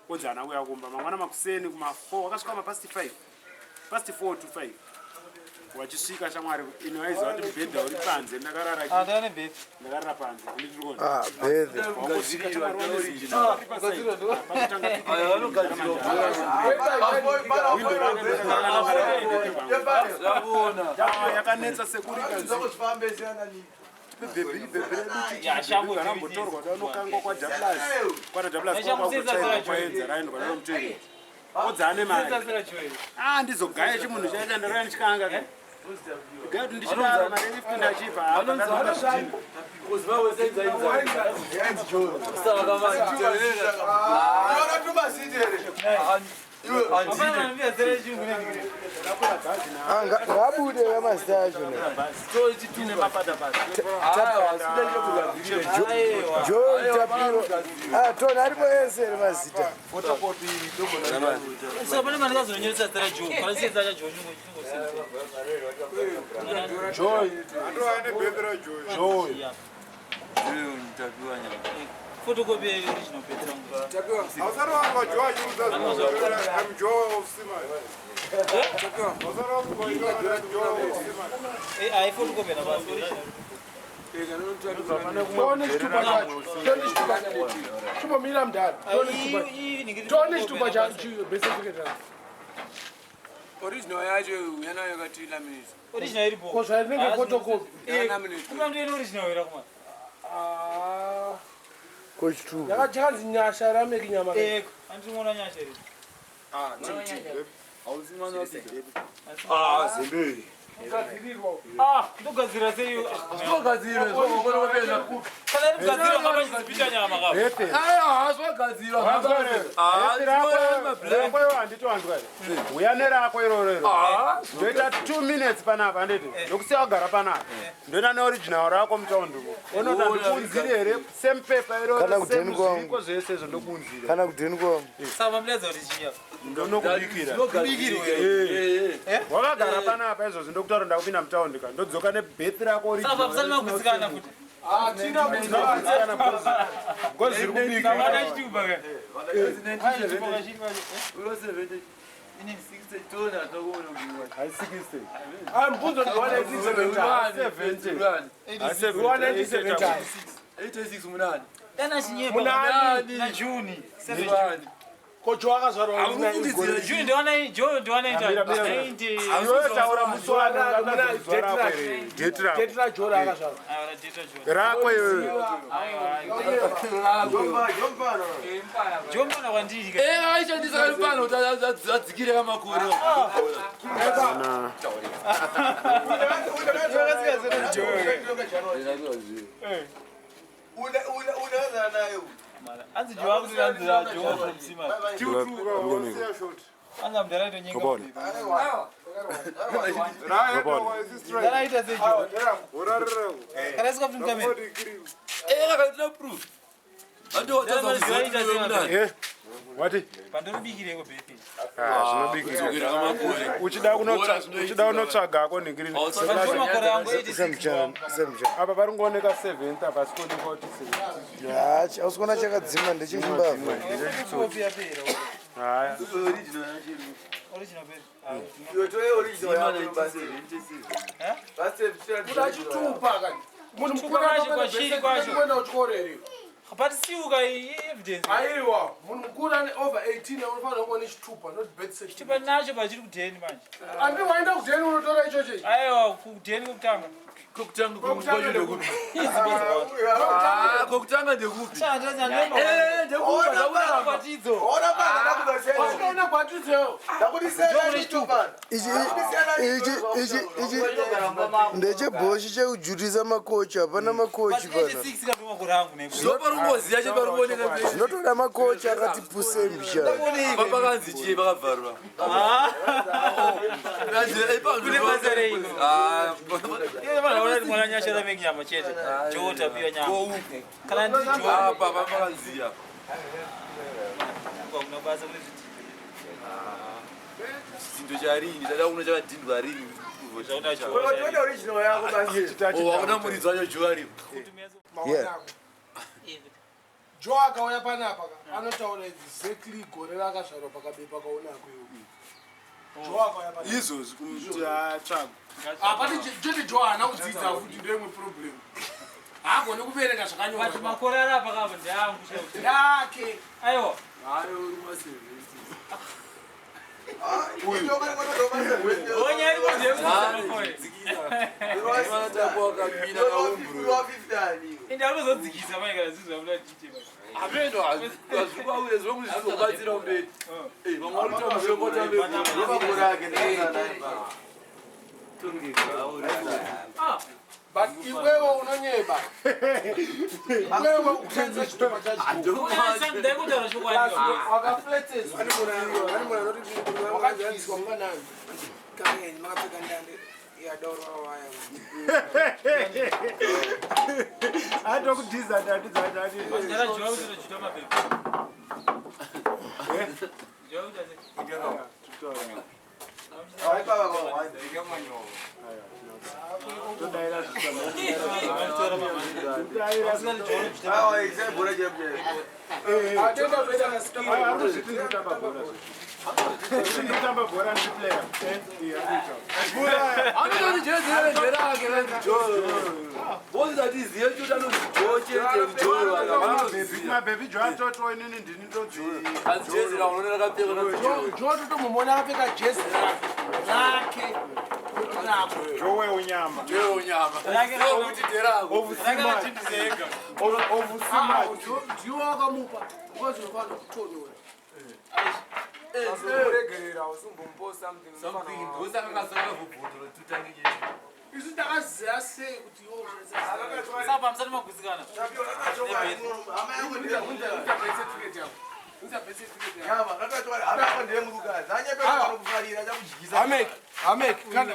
odza anauya kumba mangwana makuseni kuma4 wakasvika mapasti 5 pasti 4 to 5 wachisvika shamwari ino waiziva kuti mubhedha uri panze ndakarara panze yakanetsa sekurikarambotorwa danokangwa kwadablaskwakwadzaraindwananomuteri odzane mari ndizogaya chimunhu chaita ndaraya ndichikanga gaya kuti ndichidaro mari 50 ndachipa ngabude vamazita acho Joel Tapiro Tony aripo ese mazita Photocopy original paper. Tapiwa. Ausaro wangu Joel uses I'm Joel Ft I photocopy na basi original. Original yacho yana yakati laminate. Original iripo. Kosa nenge photocopy. Kuma ndiyo original ira kuma. Coach 2. Yakachanzi nyasha rameki nyama. Andimona nyasha iri. Ausimana wapi? Zimbabwe. ndogadzira sei Zvogadzira zvogona kupedza. kana mugadzira mabachizipita nyama kapa Zvogadzira. rako handiti wandwa uya nerako irorero ndoita 2 minutes panapa nditi ndokusiya wagara panapa ndoenda neoriginal rako mutaunduko onota ndikunziri here same paper iroriko zvese izvo ndokunzira kana kudheni kwangu saka mudedza kuti chiya ndonokubikira wakagara panapa izvozvo ndokutaura ndakupinda mutaundika ndodzoka nebhethi rako saka papusani magutsikana kuti ngozi iri kubika kamana chituba ka Mbuzo ndiwana 86 munani. dana chinyemba Munani. na juni kocho akazvarwa juni ndiwana ita taura muswana date rajora akazvarwa rako iyoyo jombana kwandiri Aishandisa ripano adzikire kamakore. anzi jowa kuti anzira jowa kumsima anga mdaraito nyinga dana ita se jowa kana sika mtu kame Akaitira proof. Ando wati pandorubikire ko bepi zvinobikira uchida unotsvagako ningiri makore yangu 86 apa pari ngooneka 7th apa sikuoneka kuti 7 ausikuona chakadzima ndechizimbabwe kopia pera haya original pera achitupa kani munhu Chitupa kwacho kwashiri kwacho. kwenda kuchikoro but siuka evidence aiwa munhu mukuru ane over 18 unofanira kuva nechitupa not birth certificate chipa nacho pachiri kudheni manje andi waenda kudheni unotora ichocho aiwa kudheni kokutanga kokutanga ndekupi? Kokutanga ndekupi? Ukaona kwatidzo ndechebhoshi chekujutisa makochi hapana makochi zvinotoda makochi akati pusembisha Pakanzi chii pakabvarwa? mwana nyashara menyama chete Chihota pia nyama kana ndi Apa pakanziya. kuna basa kule zviti Chinto charini tada kuno chakadhindwa rini. Wakona muridzi wacho juwari. jo akauya panapa anotaura exactly gore rakazvarwa pakabepa kaonako jo akauya panapa izvozvi kumutsvaga apati chete jo haana kudzidza futi ndoimwe problem haagone kuverenga zvakanyorwa but makore arapa kapa ndangu yake aiwa onyari kudhemakore indakuzodzikisa maikana zizva kuda tichema Ameno azvikauye zvomwe zvizobatsira umberi. Vamwe vanotama zvekota mberi. but iwewo unonyeba iwewo kushandisa chitupa chacho ndaikutaura chokwadi wakafleteswa wakadyiswa mumanani Kaya makapfeka ndande yadoro awaya. atokudhiza ndarajoa kuti tochita mapepa nditamba bhora ndiplayer Anototi jezi rake vandijoyo. Bozi atiziye kuti anozvijoche ndijoyo. mabhebi jo atoto inini ndini ndojoyo Jezi raunone rakapfeka nojoyo. jo totomumona akapfeka jezi rake jowe unyama Joyo nyama. Kuti derako. rakatindizega ndiwo akamupa ukazinofana kutonyora Uregerera usimbompo something. Something. Usakakasaka kubhuduro tutangi. Isu ndakaziya sei kuti iwo Sapa msani maguzikana.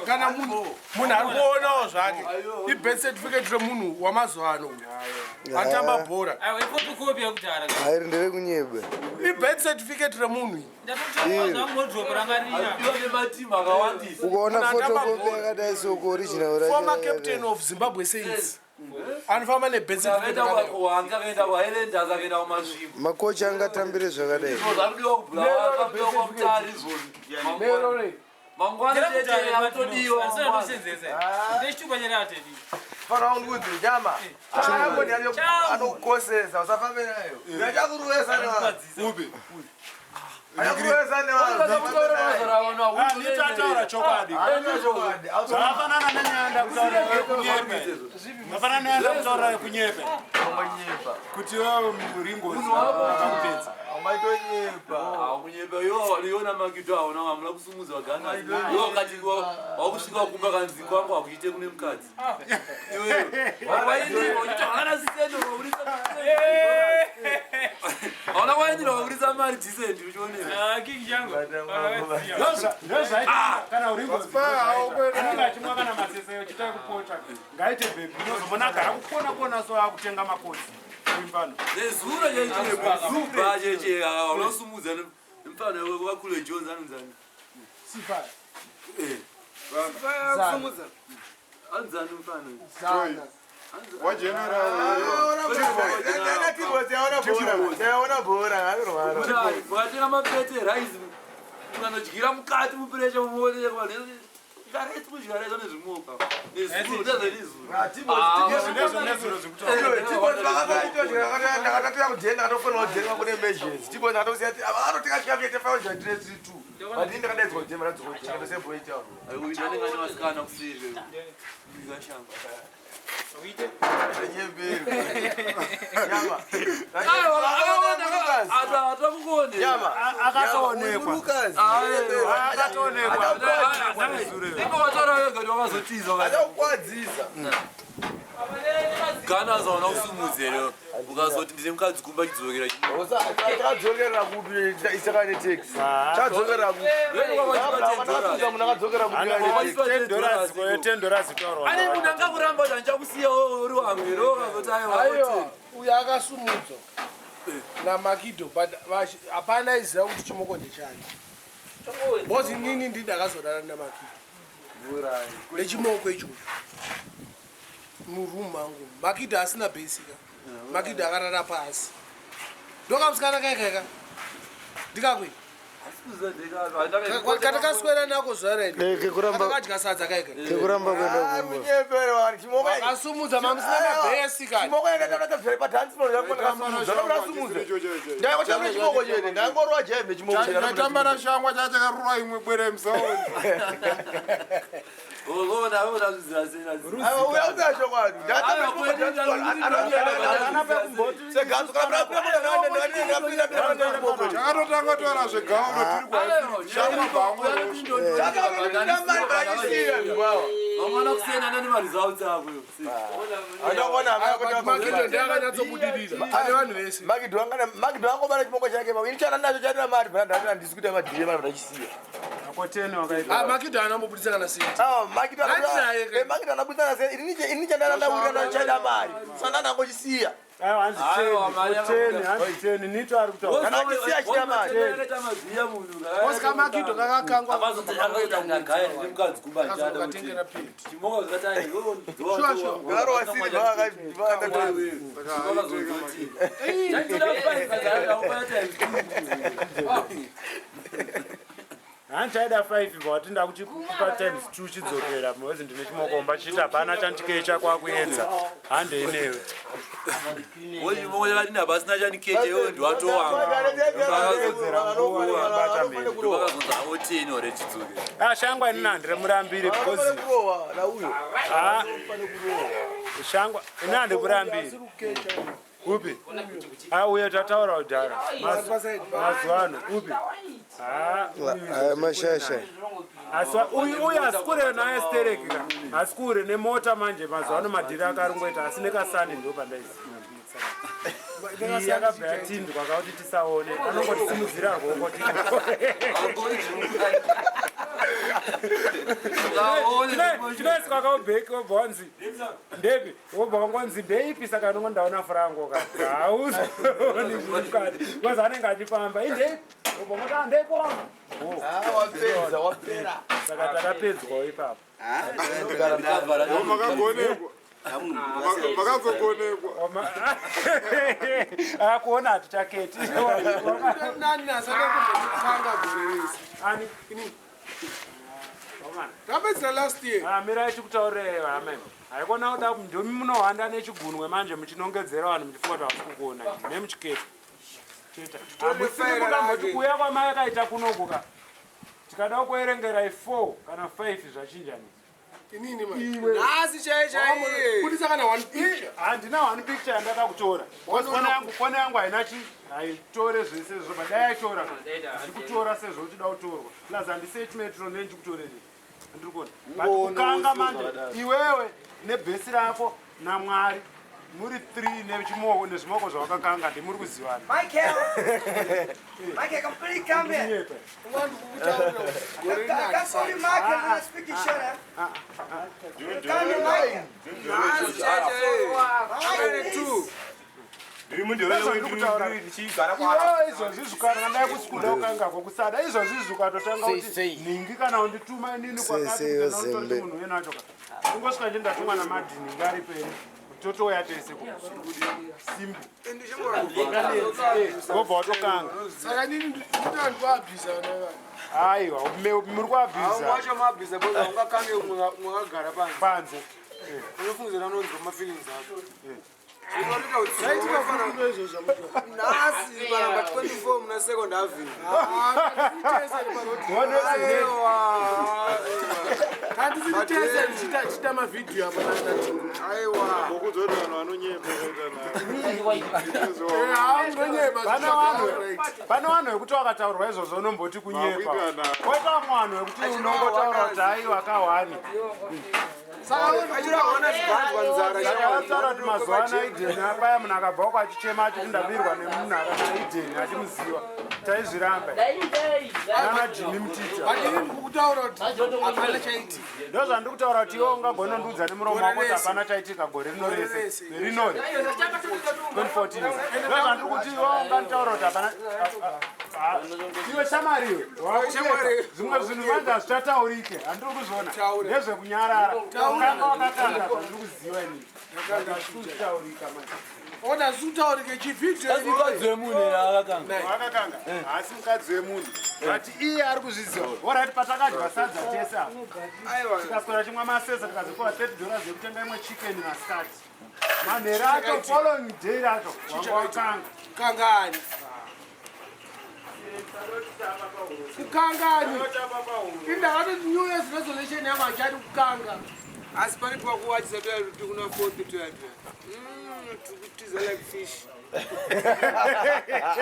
kana munhu ari kuonawo zvake ibirth certificate remunhu wamazuva ano atamba bhora Aiwa ifotokopi yakudhara. Hayi ndere kunyebe. ibirth certificate remunhu Ukaona photocopy yakadai soko original former captain of Zimbabwe says anofamba nebirth certificate makocha angatambire zvakadai. Anokosesa usafambe nayo. Yachakuruwesa nayo. Nitataura chokwadi. Zvafanana nenyanda kutaura kunyepe. Kuti wewe muringo wakupedza. Kunyepa yona Magido awona wamla kusumuza wagana. Yo kati wakusvika kumba kanzi kwangu akuite kune mukadzi. Iwewe. Waini uchitana sisendo urisa. Ona waini urisa mari disend uchione. King yangu. Kana uringo anenge chimwa kana masese uchita kupota. Ngaite baby unozomona gara kukona so akutenga makosi. Nezuro yechizuba cheche unosumuza mfana wakule Jones anzani. Sifa. Sifa kusumuza. Anzani mfana. Sana. Wa general. Yaona bora akurwara. Watira mapete rise. Unanodyira mukati mupresha muone kwa Gareth mujara zone zvimuka. Nezuro ndazalizuro. Ndakatira kujenga ndofana kujenga kune measures. Tipo ndatoziya kuti anotika chikaviete 532. Madini ndakadaidzwa kujenga ndadzokujenga ndoseboita. Ayo ine ngani wasikana kusire. Ngashamba. Uite. Nyemberi. Yama. Atakukone. Yama. Akatoonekwa. Akatoonekwa. Ndiko watora wega ndiwakazotiza. Achakukwadzisa. Kana zona usumuzero. Ukazoti ndine mukadzi kumba chidzokera. Chadzokera kupi isakane taxi. Chadzokera kupi. $10 zvitorwa. Ani munhu angakuramba kuti andichakusiya uri wamwero ukazoti aiwa uyu akasumudzwa naMagido but hapana aiziva kuti chimoko ndechani bozi nini ndii ndakazodana naMagido nechimoko ichocho murumu mangu Magido asina bhesika Magido akarara pasi ndokamusikana kaikaika ndikakwe katakaswera nako zvarakadya sadza kaika Kekuramba kwenda kumba. akasumudza mamusina mabhesika Ndatambara shangwa chachakarura imwe bwere musaoni. Chakatotanga tora zvegauro tiri vamwana kusenana nemari zavo dzavo Magido ndakanyatsobudirira ane vanhu vese Magido angobara chimoko chake ini chana nacho chatira mari bhanda ndisi kuita madhiri mari ndachisiya akoteni wakaita. Magido anambobudisa kana sei Magido anabudisa sei ini chandandaurira chaida mari saka ndangochisiya Hanzi Nito ari kutaura. Kana uchisiya chita mari osika Magido kakakangwa akazotengera peti chimoko zikatani garo wasiri vakadivanda Hanchaida 5 but ndakuchipa times 2 chidzokera mwezi ndine chimokomba chita hapana chandikecha kwakuedza hande inewe. chimoko chakadini hapasina chandikecha iwo ndiwatowaakazonzi ore chidzokera Shangwa ina ndire murambiri because shangwa ina ndire murambiri upi uye tataura kudhara mazuva ano upi mashasha uyu asikure naye stereki asikure nemota manje mazuva madhiri akarongoita asi nekasandi ndo pandaiziva yakabva yatindwa kauti tisaone anongotisimudzira rwoko tinoiswa kaubheki wobva wanzi ndepi wobva wangonzi ndeipi saka anongondaona furango kaauzooni mukati bcause anenge achifamba indeipi wobva ngota ndeipo saka takapedzwawo ipapo akuona hatichaketi mirai tikutaurei vamene haikona kuda ndomi munohwanda nechigunwe manje muchinongedzera vanhu muchifunga kuti havasi kukuona nemuchiketi hamusiri kuuya kwamai akaita kunoguka tikada kuerengerai 4 kana 5 zvachinjani handina 1 picture yandada kutora fone yangu haina haitore zvese zvo badai aitora ndikutora sezvo uchida kutorwa plus handiseti metro ndenchikutorere ndirikuona kukanga manje iwewe nebhesi rako namwari muri 3 nezvimoko zvawakakanga ndimuri kuzivana izvozvizvukandandai kusikunda ukangako kusada izvozvizvukatotanga kuti ningi kana undituma inini kwakatikanautori munhu wenacho kungosvika ndendatumwa namadhini ngari peri totoya tese simbi ngobva watokanga saka nini ndikuabhiza aiwa muri kuabhiza panze unofungidzira anonzi mafilings ako nhasi paramba 24 muna second avini chita mavhidhiyo pane vanhu vekuti wakataurwa izvozvo unomboti kunyepa koita vamwe vanhu vekuti unongotaura kuti aiwa kahwani kuti mazuva ana idheni apaya munhu akabva achichema achiti ndabirwa nemunhu akana idheni achimuziva taizviramba nana jimi mutita ndo zvandiri kutaura kuti iwo ungagona ndiudza nemuromo wako kuti hapana chaitika gore rino rese rinori 2014 ndo zvandiri kuti iwo unganditaura kuti hapana iwe shamariwe zvimwe zvinhu manje hazvichataurike handiri kuzviona ndezvekunyarara ukanga wakakanda zvandiri kuziva inini hazvitaurika manje ona zutaurike chivhidhiyo wakakanga hasi mukadzi wemunhu but iye ari kuzviziva orati patakadya sadza tese apa tikaswera chimwe masesa tikazokora $30 yekutenga imwe chicken masikati manhere acho following day racho wanga wakanga kangani kukangani indakatoti new year's resolution yangu achati kukanga asi panipa kuwachisa kuti kuna 4 tikutiza like fish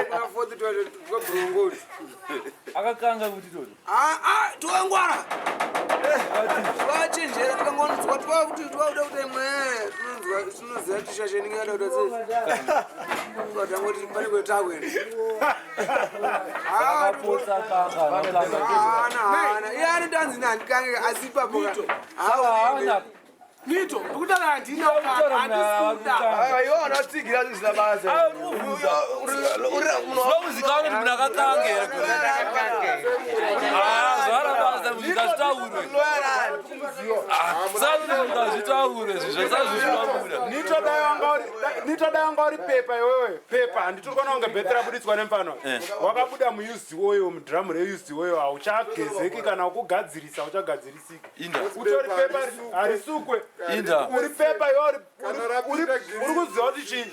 kuna 4 tikabhurongoti akakanga kuti toti toangwara vachenjera tikangonzwa twakuti twauda kuti mwe tinoziva tishasheningada kutangoti pane kwetakwena hana iye anotanzi nandikange asi ipapo Nito, ukutala handina iwo anotsigira zvisina basa unozikaona kuti munakakange zvara basa muzvikazvitaure sazvitaure zvisazvizvinabuda Nito dai wanga uri pepa iwewe pepa handitiri kuona kunge bheti rabuditswa nemfano wakabuda muused oil mudhiramu reused oil hauchagezeki kana ukugadzirisa hauchagadzirisiki utori pepa harisukwe uri pepa uri kuziva kuti chii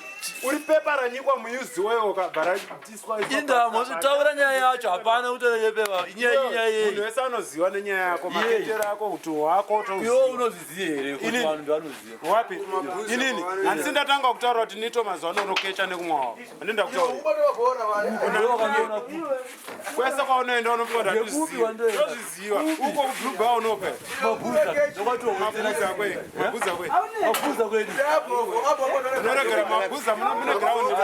uri pepa ranyikwa muused oil ukabva ratiswa inda mozvitaura nyaya yacho hapana kutorepepa inyaya munhu wese anoziva nenyaya yako maketera ako uto wako Yo unozviziva here kuti vanhu ndivanoziva. wapi inini handisi ndatanga kutaura kuti Nito mazuva unokecha nekumwawa handinda kutaura kwese kwaunoenda unopinda ndozviziva uko kubluba unope mabhuza kwedu unoregera mabhuza mune graundi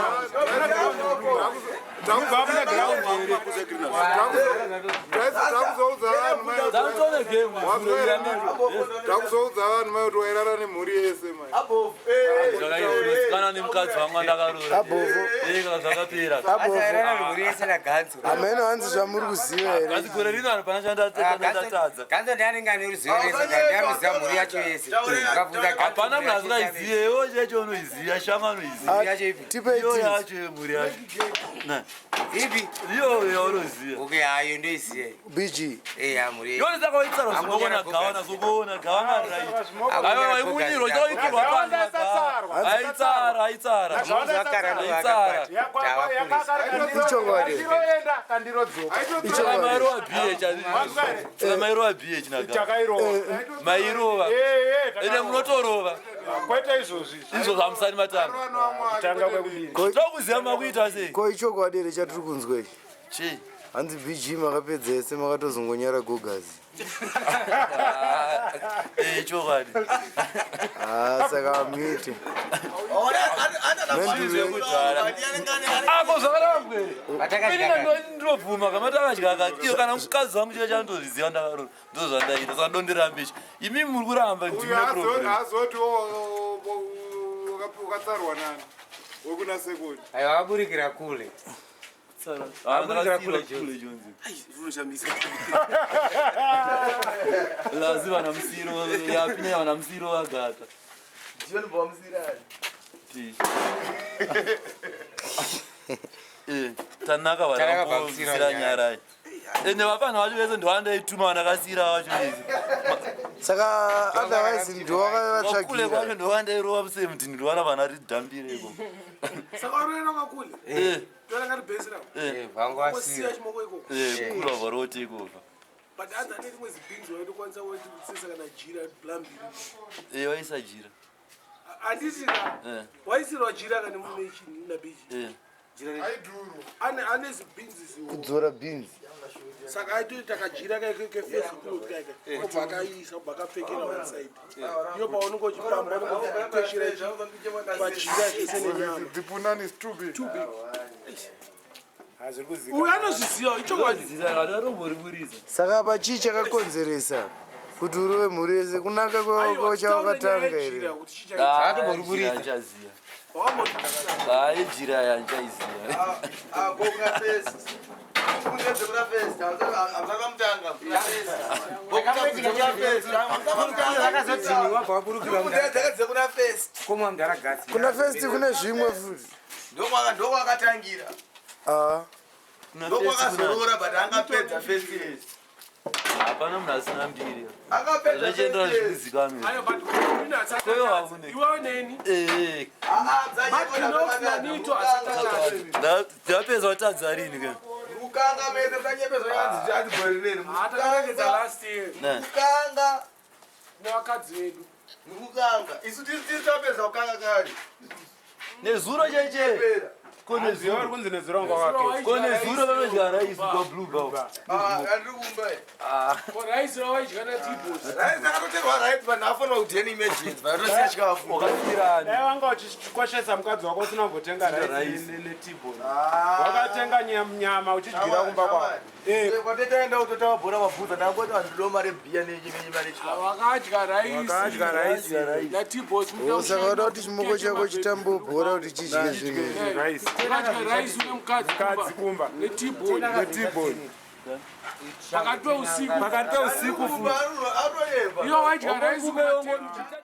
takubva mune graundi takuzoudza vanhu mai kuti wairara nemhuri yese kana nemukadzi vamwe ndakarora zvakapera ameno hanzi zvamuri kuziva here asi gore rino vanhu panachandatadza ganzo ndianenge ane ruzivo rese ndianoziva mhuri yacho yese hapana munhu asingaizive iwo checho unoiziva shama unoiziva iyo yacho yemhuri yacho ipi iyo yaunoziva okay hayo ndoiziva bg mhuri yoni saka waitsara zvokuona gava nazokuona gava narai aiwa waimunyirwa chaoitirwa aitsara mairova bh mairova ene munotorova kwete izvozvi izvo zvamusani matanga tokuziva makuita sei ko ichokwadi here chatiri kunzwei chii hanzi bg makapedza ese makatozongonyara gogazi chokwadi saka mite ako zvakarambwe ndinobvuma kama takadya iyo kana mukadzi wangu chive chandozviziva ndakarora ndo zvandaita saka ndondirambishi imi muri kuramba azoti ukatsarwa nani wekuna sekoni aiwa waburikira kule laziva namusiro yapi vana musiro vagata tanaka vanamuzira nyarai ende vapanha vacho vese ndovandaituma vanakasira vacho vese saka otherwise ndowakavatsvakira kwacho ndovandairowa semutini ndovana vana ridhambireko vangu vasira kula varote ikova waisajira kudzora beans saka aitoti takajira kefacebook kake obva akaisa obva akapfekera one side iyo paunenge uchipamba unokuteshera vajira zvese nenyama dzipunani stupid uyu anozviziva ichokwadi saka pachii chakakonzeresa kuti urove mhuri yese kunaka kwako chawakatanga here atomboriburizachaziva hai jira yanchaiziva kuna festi kune zvimwe futi ndokwakatangira ndokwakazorora but angapedza festi yese hapana munhu asina mbiri zvachiendera zvikuzikana ndapedza watadza rini ke rukanga mene kanyepezwa yanzi adzibhorireri rukanga nevakadzi vedu rukanga isu tiri tapedza kukanga kare nezuro cheche kone zuro kunzi nezuro ngwakake kone zuro vanodya raisi kwa blue ball andiri kumba raisi rawaidya natibos raisi akatoterwa raisi vanhu afanira kudhena emergency vanotosiya chikafu wakasirani dai wanga uchikwashesa mukadzi wako usina kumbotenga raisi netibos wakatenga nyama uchidyira kumba kwako kwatetaenda kutotawa bhora mabvudza ndangoti vanhu ndido mari bhiya nenyima nechikafu wakadya raisi natibos saka uda kuti chimoko chako chitambobhora kuti chidye zvinhu raisi une mukadzi kumba netiboni pakati peusiku usiku iyo waidya raisi